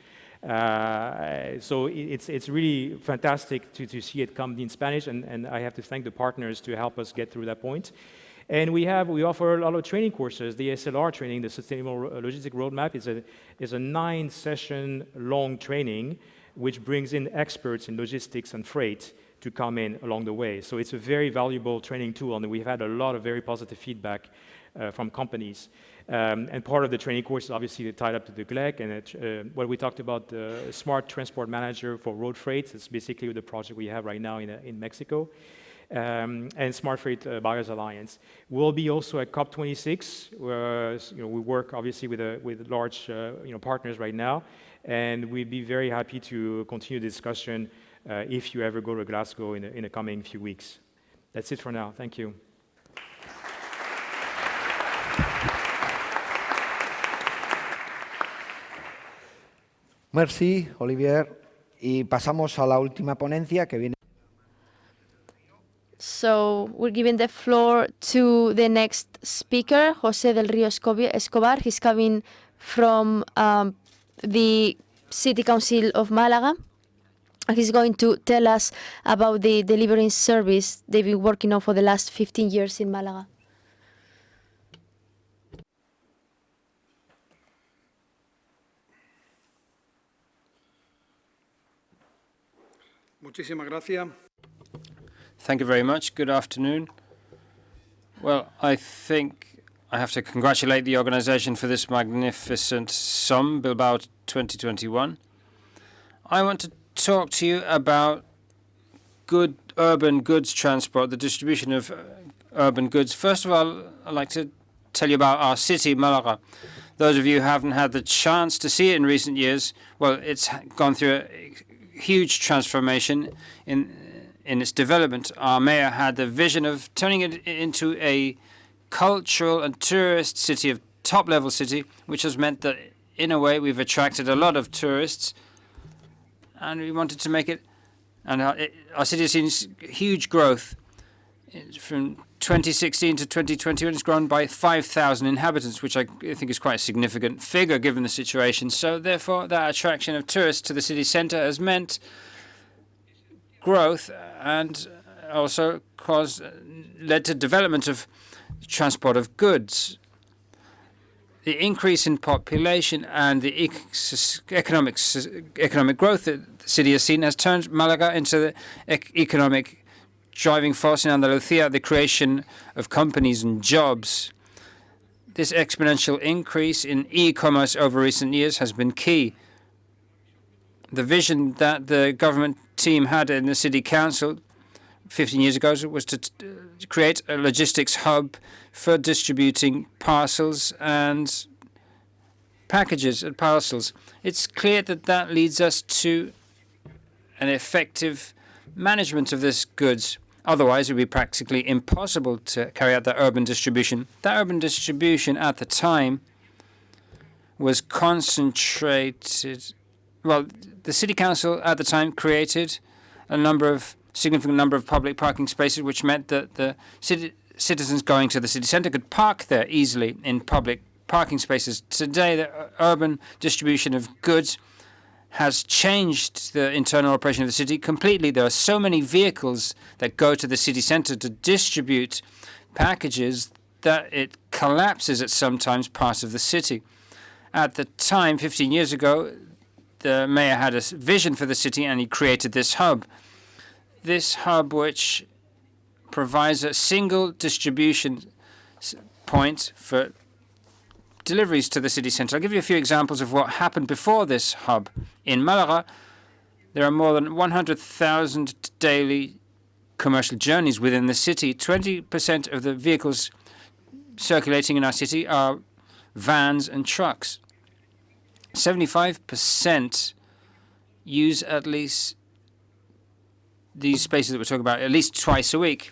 D: So it's really fantastic to see it come in Spanish, and I have to thank the partners to help us get through that point. And we offer a lot of training courses. The SLR training, the Sustainable Logistic Roadmap, is a 9-session long training which brings in experts in logistics and freight to come in along the way. So it's a very valuable training tool, and we've had a lot of very positive feedback from companies. And part of the training course is obviously tied up to the GLEC, and what we talked about, the Smart Transport Manager for road freight. It's basically the project we have right now in Mexico. And Smart Freight Buyers Alliance. We'll be also at COP26, where we work obviously with large partners right now, and we'd be very happy to continue the discussion if you ever go to Glasgow in the coming few weeks. That's it for now. Thank you.
A: Merci, Olivier. Y pasamos a la última ponencia que viene.
C: So we're giving the floor to the next speaker, José del Río Escobar. He's coming from the City Council of Málaga. He's going to tell us about the delivering service they've been working on for the last 15 years in Málaga.
E: Muchísimas gracias.
B: Thank you very much. Good afternoon. Well, I think I have to congratulate the organization for this magnificent SOM, Bilbao 2021. I want to talk to you about good urban goods transport, the distribution of urban goods. First of all, I'd like to tell you about our city, Málaga. Those of you who haven't had the chance to see it in recent years, well, it's gone through a huge transformation in its development. Our mayor had the vision of turning it into a cultural and tourist city, of top-level city, which has meant that, in a way, we've attracted a lot of tourists, and we wanted to make it. And our city has seen huge growth. From 2016 to 2021, it's grown by 5,000 inhabitants, which I think is quite a significant figure given the situation. So therefore, that attraction of tourists to the city centre has meant growth and also led to development of transport of goods. The increase in population and the economic growth that the city has seen has turned Malaga into the economic driving force in Andalusia, the creation of companies and jobs. This exponential increase in e-commerce over recent years has been key. The vision that the government team had in the city council 15 years ago was to create a logistics hub for distributing parcels and packages and parcels. It's clear that that leads us to an effective management of this goods. Otherwise, it would be practically impossible to carry out that urban distribution. That urban distribution at the time was concentrated. Well, the city council at the time created a significant number of public parking spaces, which meant that the citizens going to the city centre could park there easily in public parking spaces. Today, the urban distribution of goods has changed the internal operation of the city completely. There are so many vehicles that go to the city centre to distribute packages that it collapses at sometimes parts of the city. At the time, 15 years ago, the mayor had a vision for the city and he created this hub. This hub which provides a single distribution point for deliveries to the city centre. I'll give you a few examples of what happened before this hub. In Malaga, there are more than 100,000 daily commercial journeys within the city. 20% of the vehicles circulating in our city are vans and trucks. 75% use at least these spaces that we're talking about at least twice a week.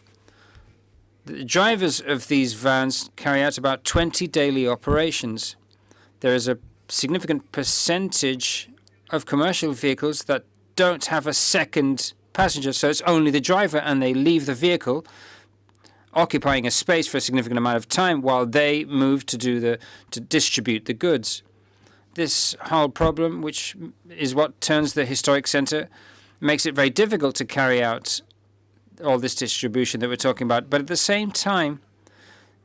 B: The drivers of these vans carry out about 20 daily operations. There is a significant percentage of commercial vehicles that don't have a second passenger, so it's only the driver, and they leave the vehicle occupying a space for a significant amount of time while they move to distribute the goods. This whole problem, which is what turns the historic centre, makes it very difficult to carry out all this distribution that we're talking about. But at the same time,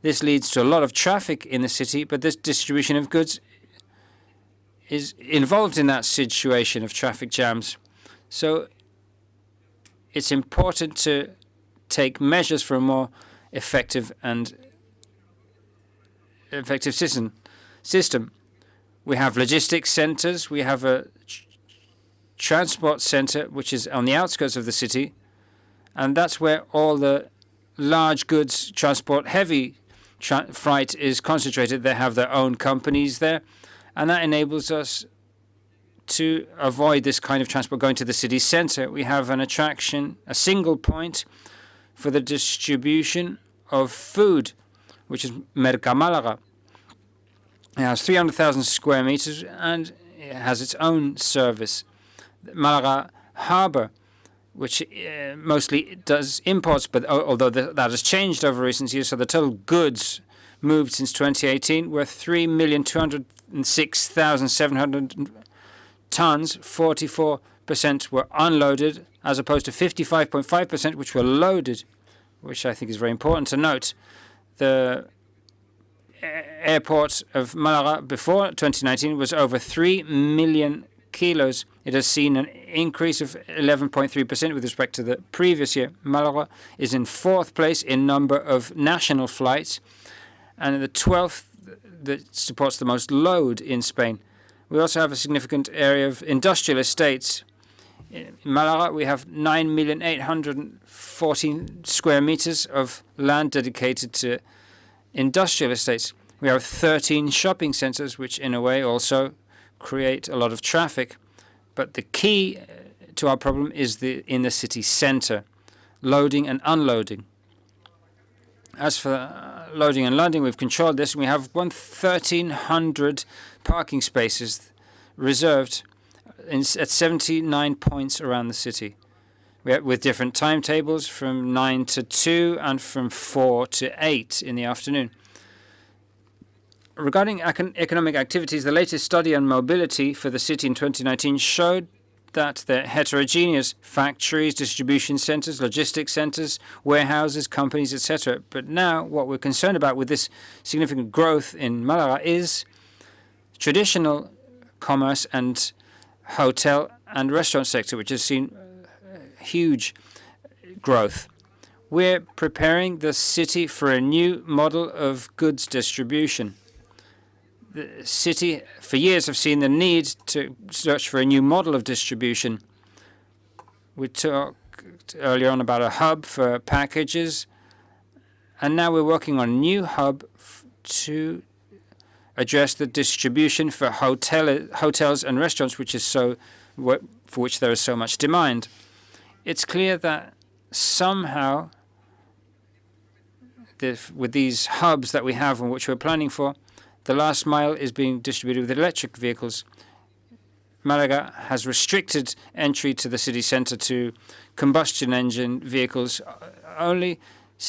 B: this leads to a lot of traffic in the city, but this distribution of goods is involved in that situation of traffic jams. So it's important to take measures for a more effective system. We have logistics centers. We have a transport center, which is on the outskirts of the city. And that's where all the large goods transport, heavy freight is concentrated. They have their own companies there. And that enables us to avoid this kind of transport going to the city center. We have an attraction, a single point for the distribution of food, which is Mercamalaga. It has 300,000 square meters and it has its own service. Malaga Harbour, which mostly does imports, but although that has changed over recent years, so the total goods moved since 2018 were 3,206,700 tons. 44% were unloaded, as opposed to 55.5% which were loaded, which I think is very important to note. The airport of Malaga before 2019 was over 3 million kilos. It has seen an increase of 11.3% with respect to the previous year. Malaga is in 4th place in number of national flights and the 12th that supports the most load in Spain. We also have a significant area of industrial estates. In Malaga, we have 9,814 square meters of land dedicated to industrial estates. We have 13 shopping centers, which in a way also create a lot of traffic. But the key to our problem is in the city center, loading and unloading. As for loading and unloading, we've controlled this. We have 1,300 parking spaces reserved at 79 points around the city, with different timetables from 9 to 2 and from 4 to 8 in the afternoon. Regarding economic activities, the latest study on mobility for the city in 2019 showed that the heterogeneous factories, distribution centers, logistics centers, warehouses, companies, etc. But now what we're concerned about with this significant growth in Malaga is traditional commerce and hotel and restaurant sector, which has seen huge growth. We're preparing the city for a new model of goods distribution. The city, for years, have seen the need to search for a new model of distribution. We talked earlier on about a hub for packages, and now we're working on a new hub to address the distribution for hotels and restaurants, for which there is so much demand. It's clear that somehow, with these hubs that we have and which we're planning for, the last mile is being distributed with electric vehicles. Malaga has restricted entry to the city centre to combustion engine vehicles. Only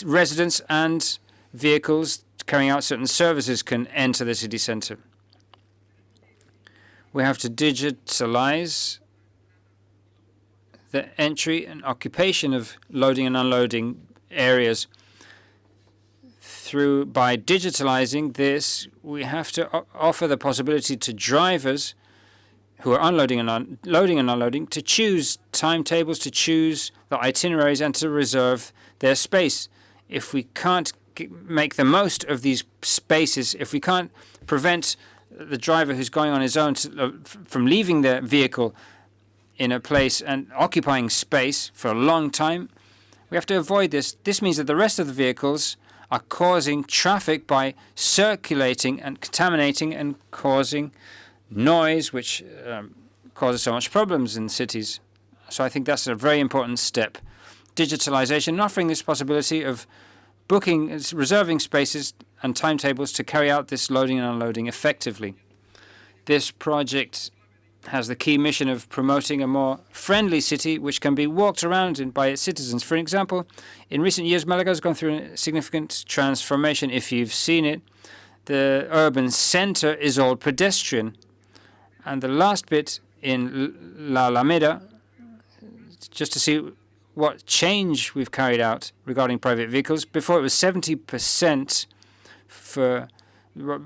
B: residents and vehicles carrying out certain services can enter the city centre. We have to digitalize the entry and occupation of loading and unloading areas. By digitalizing this, we have to offer the possibility to drivers who are loading and unloading to choose timetables, to choose the itineraries, and to reserve their space. If we can't make the most of these spaces, if we can't prevent the driver who's going on his own from leaving their vehicle in a place and occupying space for a long time, we have to avoid this. This means that the rest of the vehicles are causing traffic by circulating and contaminating and causing noise, which causes so much problems in cities. So I think that's a very important step. Digitalization, offering this possibility of reserving spaces and timetables to carry out this loading and unloading effectively. This project has the key mission of promoting a more friendly city which can be walked around in by its citizens. For example, in recent years, Malaga has gone through a significant transformation. If you've seen it, the urban center is all pedestrian. And the last bit in La Alameda, just to see what change we've carried out regarding private vehicles. Before it was 70% for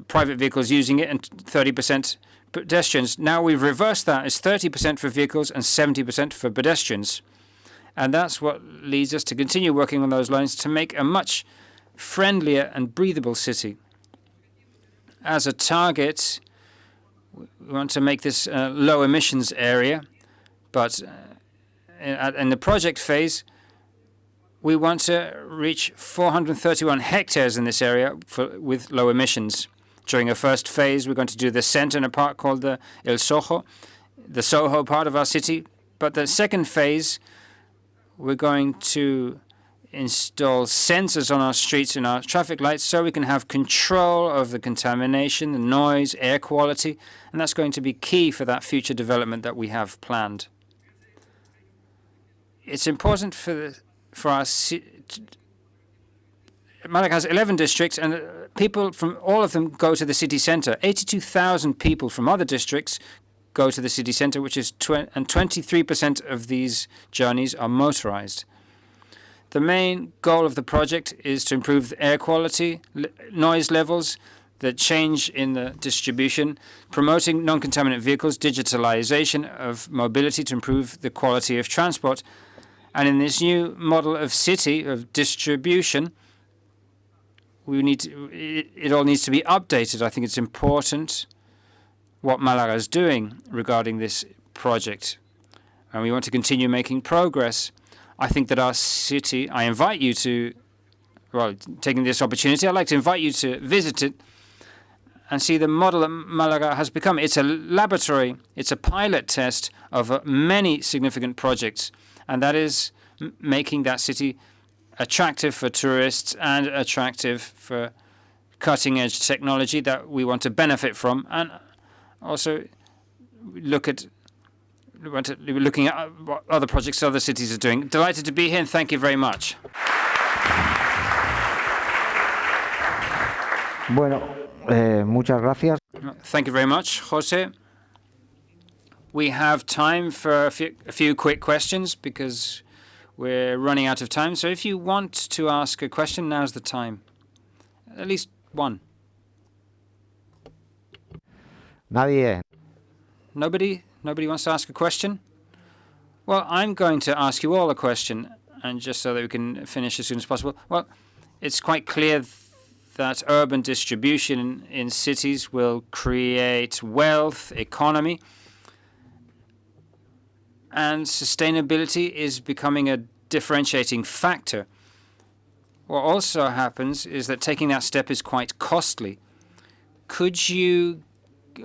B: private vehicles using it and 30% pedestrians. Now we've reversed that. It's 30% for vehicles and 70% for pedestrians. And that's what leads us to continue working on those lines to make a much friendlier and breathable city. As a target, we want to make this a low emissions area, but in the project phase, we want to reach 431 hectares in this area with low emissions. During a first phase, we're going to do the center in a part called the El Soho, the Soho part of our city. But the second phase, we're going to install sensors on our streets and our traffic lights so we can have control of the contamination, the noise, air quality, and that's going to be key for that future development that we have planned. It's important for our city. Malaga has 11 districts, and people from all of them go to the city center. 82,000 people from other districts go to the city center, which is and 23% of these journeys are motorized. The main goal of the project is to improve the air quality, noise levels, the change in the distribution, promoting non-contaminant vehicles, digitalization of mobility to improve the quality of transport. And in this new model of city, of distribution, it all needs to be updated. I think it's important what Malaga is doing regarding this project. And we want to continue making progress. I think that our city, I invite you to, taking this opportunity, I'd like to invite you to visit it and see the model that Malaga has become. It's a laboratory, it's a pilot test of many significant projects, and that is making that city attractive for tourists and attractive for cutting-edge technology that we want to benefit from, and also looking at what other projects other cities are doing. Delighted to be here, and thank you very much.
A: Bueno, muchas gracias.
B: Thank you very much, Jose. We have time for a few quick questions because we're running out of time. So if you want to ask a question, now's the time. At least one.
A: Nadie.
B: Nobody wants to ask a question? Well, I'm going to ask you all a question, and just so that we can finish as soon as possible. Well, it's quite clear that urban distribution in cities will create wealth, economy, and sustainability is becoming a differentiating factor. What also happens is that taking that step is quite costly. Could you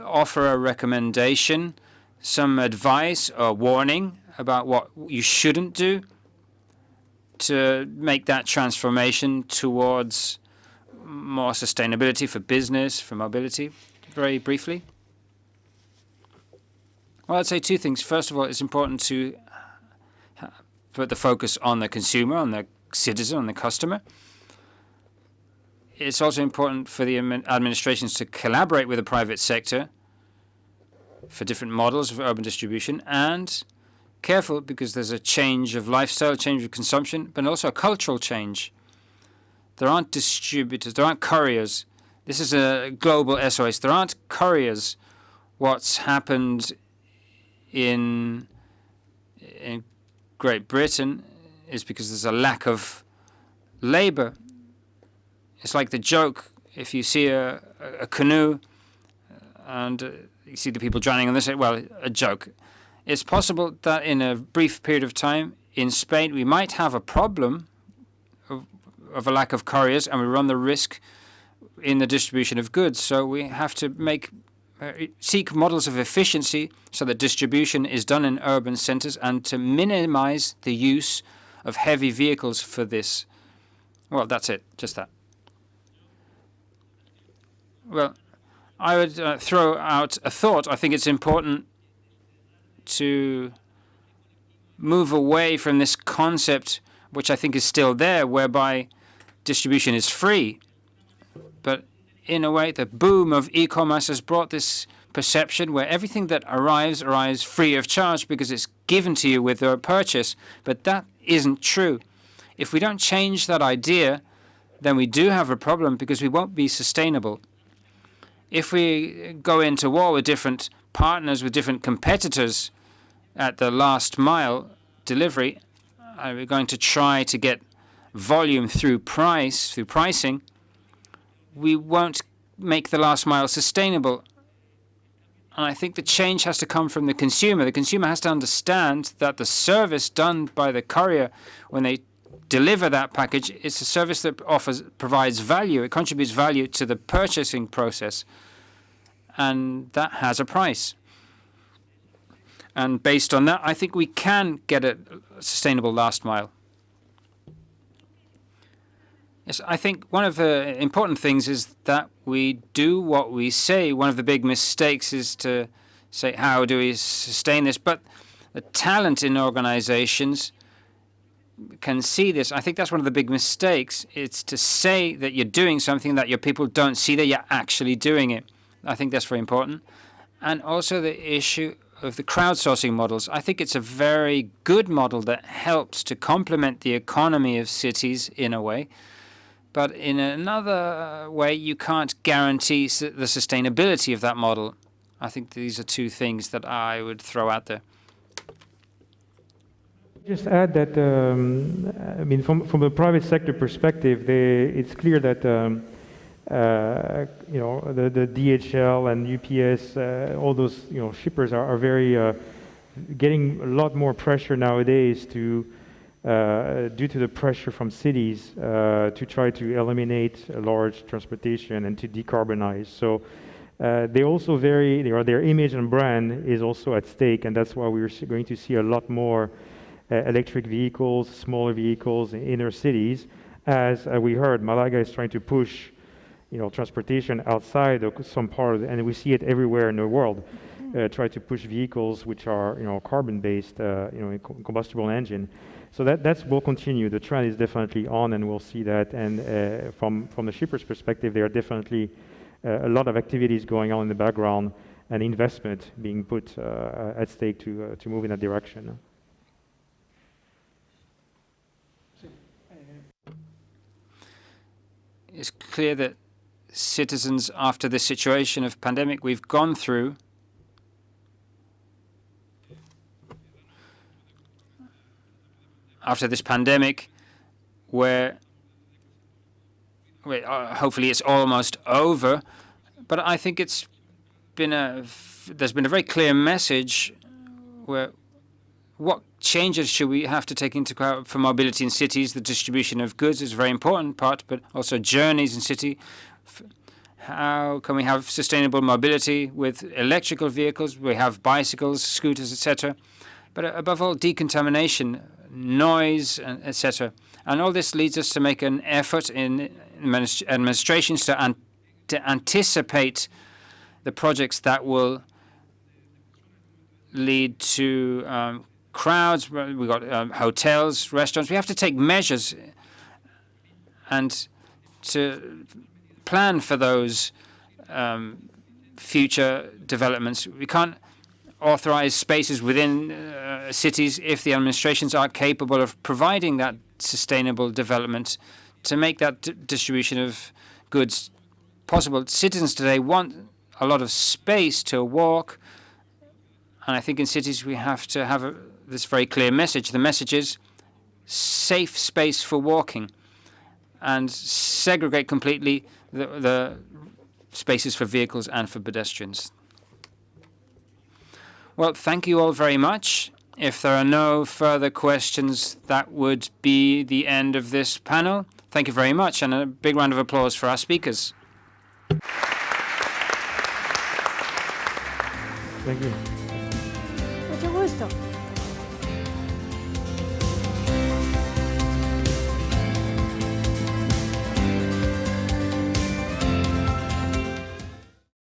B: offer a recommendation, some advice or warning about what you shouldn't do to make that transformation towards more sustainability for business, for mobility, very briefly? Well, I'd say two things. First of all, it's important to put the focus on the consumer, on the citizen, on the customer. It's also important for the administrations to collaborate with the private sector for different models of urban distribution, and careful because there's a change of lifestyle, change of consumption, but also a cultural change. There aren't distributors, there aren't couriers. This is a global SOS. There aren't couriers. What's happened in Great Britain is because there's a lack of labor. It's like the joke, if you see a canoe and you see the people drowning on this, well, a joke. It's possible that in a brief period of time in Spain we might have a problem of a lack of couriers, and we run the risk in the distribution of goods. So we have to seek models of efficiency so that distribution is done in urban centers and to minimize the use of heavy vehicles for this. Well, that's it, just that. Well, I would throw out a thought. I think it's important to move away from this concept, which I think is still there, whereby distribution is free. But in a way, the boom of e-commerce has brought this perception where everything that arrives free of charge because it's given to you with a purchase. But that isn't true. If we don't change that idea, then we do have a problem because we won't be sustainable. If we go into war with different partners, with different competitors at the last mile delivery, we're going to try to get volume through pricing, we won't make the last mile sustainable. And I think the change has to come from the consumer. The consumer has to understand that the service done by the courier when they deliver that package is a service that provides value. It contributes value to the purchasing process. And that has a price. And based on that, I think we can get a sustainable last mile. Yes, I think one of the important things is that we do what we say. One of the big mistakes is to say, how do we sustain this? But the talent in organizations can see this. I think that's one of the big mistakes. It's to say that you're doing something that your people don't see that you're actually doing it. I think that's very important. And also the issue of the crowdsourcing models. I think it's a very good model that helps to complement the economy of cities in a way. But in another way, you can't guarantee the sustainability of that model. I think these are two things that I would throw out there.
D: Just add that, I mean, from a private sector perspective, it's clear that you know, the DHL and UPS, all those shippers are very getting a lot more pressure nowadays to due to the pressure from cities to try to eliminate large transportation and to decarbonize. So they also their image and brand is also at stake, and that's why we're going to see a lot more electric vehicles, smaller vehicles in inner cities. As we heard, Malaga is trying to push transportation outside of some part, and we see it everywhere in the world. Try to push vehicles which are carbon-based, combustible engine. So that will continue. The trend is definitely on, and we'll see that. And from the shippers' perspective, there are definitely a lot of activities going on in the background and investment being put at stake to move in that direction.
B: It's clear that citizens, after this situation of pandemic we've gone through, after this pandemic, where hopefully it's almost over, but I think there's been a very clear message where what changes should we have to take into account for mobility in cities. The distribution of goods is a very important part, but also journeys in city. How can we have sustainable mobility with electrical vehicles? We have bicycles, scooters, etc. But above all, decontamination, noise, etc. And all this leads us to make an effort in administrations to anticipate the projects that will lead to crowds. We've got hotels, restaurants. We have to take measures and to plan for those future developments. We can't authorize spaces within cities if the administrations aren't capable of providing that sustainable development to make that distribution of goods possible. Citizens today want a lot of space to walk, and I think in cities we have to have this very clear message. The message is safe space for walking and segregate completely the spaces for vehicles and for pedestrians. Well, thank you all very much. If there are no further questions, that would be the end of this panel. Thank you very much, and a big round of applause for our speakers.
D: Thank you.
E: Mucho gusto.